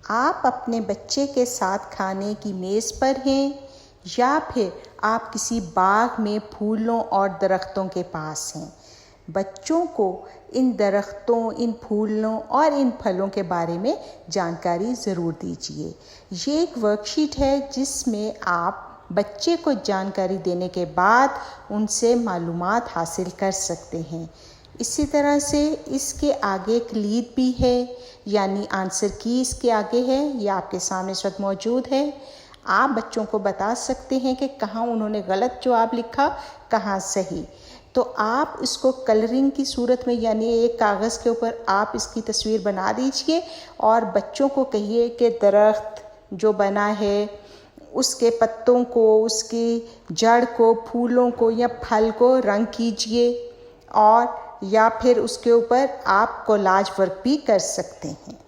आप अपने बच्चे के साथ खाने की मेज़ पर हैं या फिर आप किसी बाग में फूलों और दरख्तों के पास हैं। बच्चों को इन दरख्तों, इन फूलों और इन फलों के बारे में जानकारी ज़रूर दीजिए। ये एक वर्कशीट है जिसमें आप बच्चे को जानकारी देने के बाद उनसे मालूमात हासिल कर सकते हैं। इसी तरह से इसके आगे एक लीड भी है, यानी आंसर की इसके आगे है, यह आपके सामने इस वक्त मौजूद है। आप बच्चों को बता सकते हैं कि कहाँ उन्होंने गलत जवाब लिखा, कहाँ सही। तो आप इसको कलरिंग की सूरत में, यानी एक कागज़ के ऊपर आप इसकी तस्वीर बना दीजिए और बच्चों को कहिए कि दरख्त जो बना है उसके पत्तों को, उसकी जड़ को, फूलों को या फल को रंग कीजिए, और या फिर उसके ऊपर आप कोलाज वर्क भी कर सकते हैं।